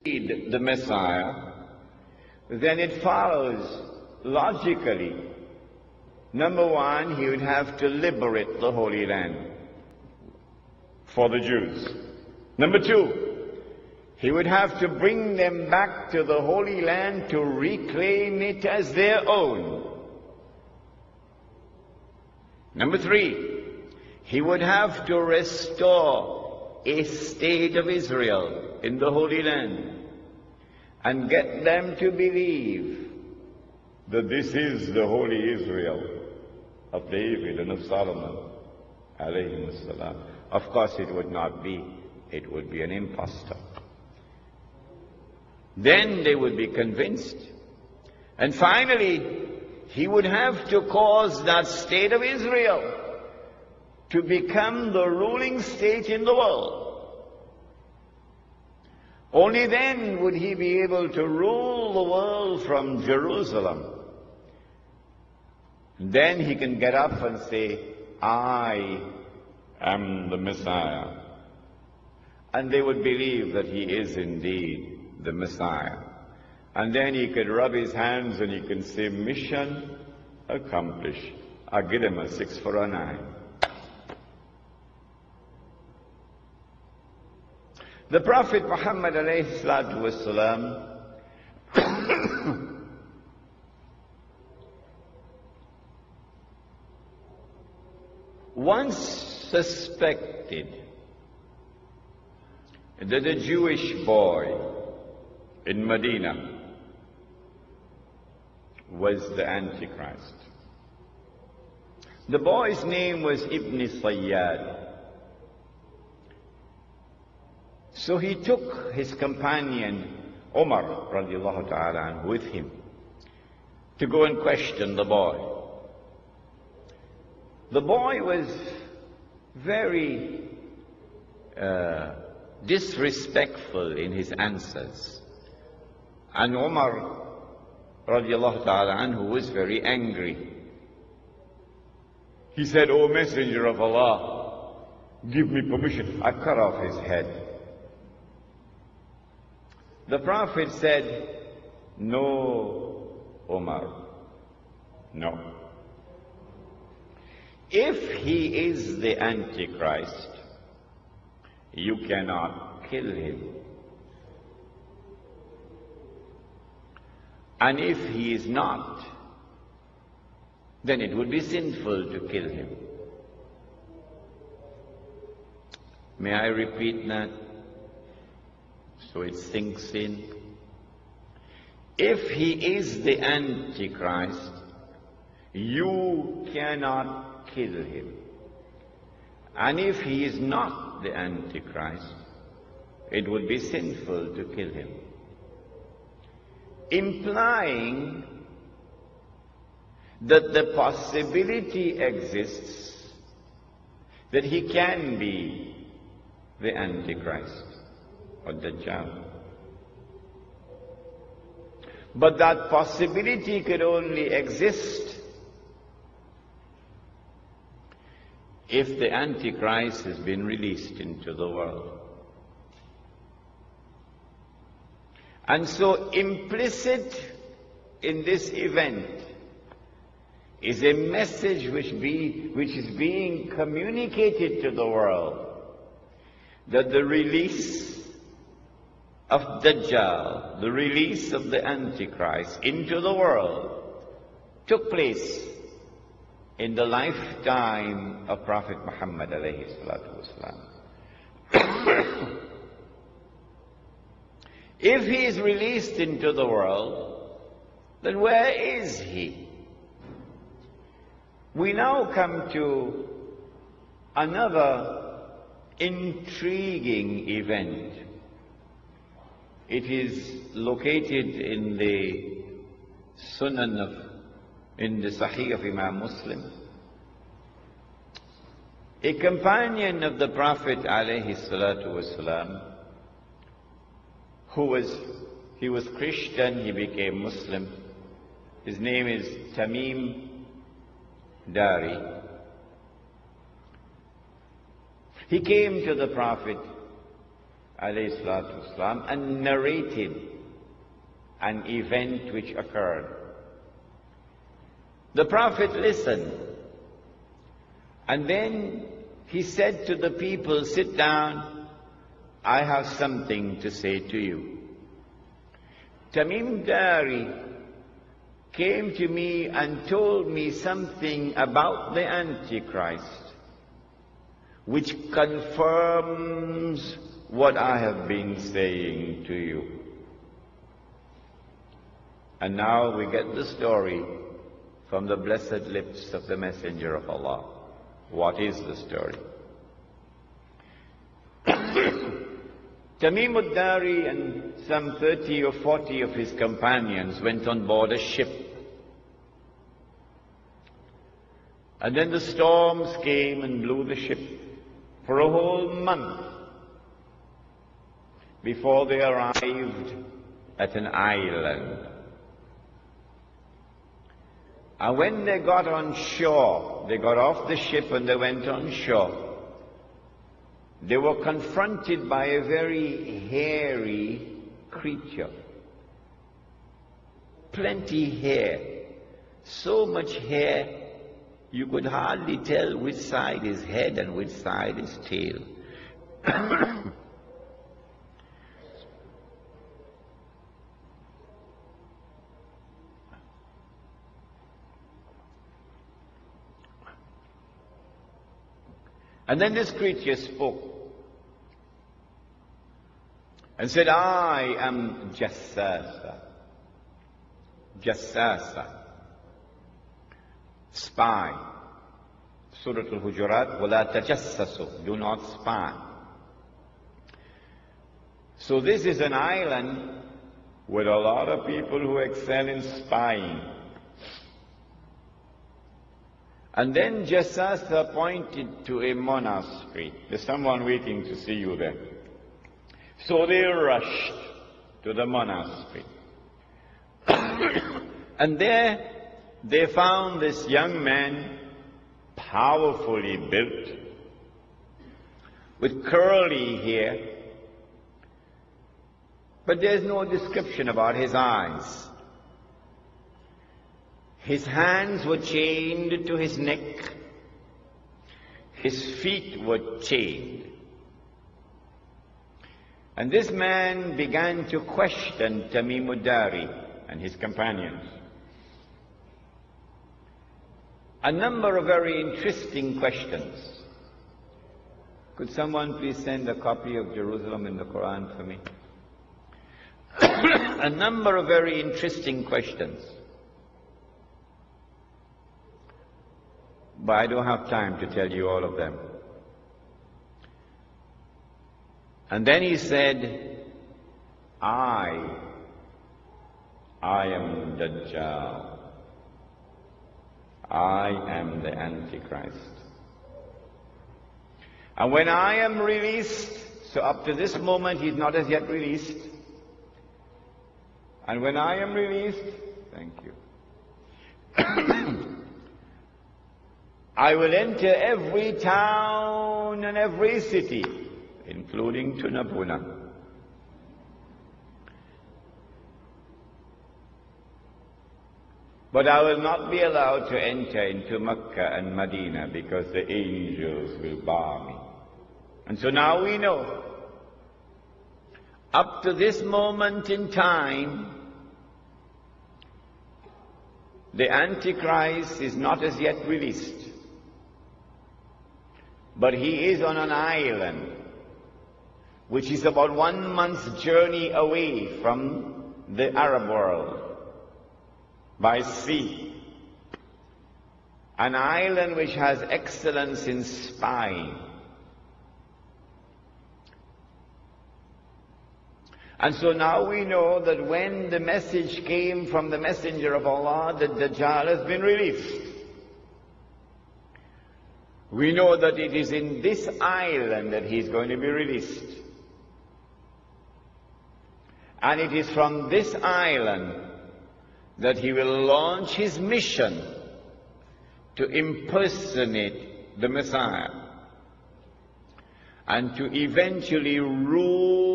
the Messiah, then it follows logically. Number one, he would have to liberate the Holy Land for the Jews. Number two, he would have to bring them back to the Holy Land to reclaim it as their own. Number three, he would have to restore a state of Israel in the Holy Land and get them to believe that this is the holy Israel of David and of Solomon, alayhim salam. Of course it would not be. It would be an impostor. Then they would be convinced. And finally, he would have to cause that state of Israel to become the ruling state in the world. Only then would he be able to rule the world from Jerusalem. Then he can get up and say, I am the Messiah. And they would believe that he is indeed the Messiah. And then he could rub his hands and he can say, mission accomplished. I'll give him a 6 for a 9. The Prophet Muhammad alayhi salatu wasalam once suspected that a Jewish boy in Medina was the Antichrist. The boy's name was Ibn Sayyad. So he took his companion Umar radiallahu ta'ala with him to go and question the boy. The boy was very disrespectful in his answers. And Umar radiallahu ta'ala anhu was very angry. He said, O Messenger of Allah, give me permission. I cut off his head. The Prophet said, no, Umar, no. If he is the Antichrist, you cannot kill him. And if he is not, then it would be sinful to kill him. May I repeat that so it sinks in? If he is the Antichrist, you cannot kill him. And if he is not the Antichrist, it would be sinful to kill him. Implying that the possibility exists that he can be the Antichrist or Dajjal. But that possibility could only exist if the Antichrist has been released into the world. And so implicit in this event is a message which is being communicated to the world, that the release of Dajjal, the release of the Antichrist into the world, took place in the lifetime of Prophet Muhammad alayhi salatu wasalam. If he is released into the world, then where is he? We now come to another intriguing event. It is located in the in the Sahih of Imam Muslim. A companion of the Prophet alayhi salatu wasalam, he was Christian, he became Muslim. His name is Tamim Dari. He came to the Prophet alayhi salatu wasalam, and narrated an event which occurred. The Prophet listened, and then he said to the people, "Sit down, I have something to say to you." Tamim Dari came to me and told me something about the Antichrist, which confirms what I have been saying to you. And now we get the story from the blessed lips of the Messenger of Allah. What is the story? Tamim ad-Dari and some 30 or 40 of his companions went on board a ship. And then the storms came and blew the ship for a whole month before they arrived at an island. And when they got on shore, they got off the ship and they went on shore, they were confronted by a very hairy creature. Plenty hair. So much hair, you could hardly tell which side is head and which side is tail. And then this creature spoke and said, "I am Jassasa." Jassasa, spy. Surah Al-Hujurat, وَلَا تَجَسَّسُوا, do not spy. So this is an island with a lot of people who excel in spying. And then Jassasa pointed to a monastery. There's someone waiting to see you there. So they rushed to the monastery. And there they found this young man, powerfully built, with curly hair, but there's no description about his eyes. His hands were chained to his neck. His feet were chained. And this man began to question Tamim ad-Dari and his companions. A number of very interesting questions. Could someone please send a copy of Jerusalem in the Quran for me? A number of very interesting questions. But I don't have time to tell you all of them. And then he said, I am Dajjal. I am the Antichrist. And when I am released, so up to this moment he's not as yet released. And when I am released, thank you, I will enter every town and every city, including Tunapuna. But I will not be allowed to enter into Mecca and Medina because the angels will bar me. And so now we know, up to this moment in time, the Antichrist is not as yet released. But he is on an island, which is about 1 month's journey away from the Arab world, by sea. An island which has excellence in spying. And so now we know that when the message came from the Messenger of Allah that Dajjal has been released, we know that it is in this island that he is going to be released. And it is from this island that he will launch his mission to impersonate the Messiah and to eventually rule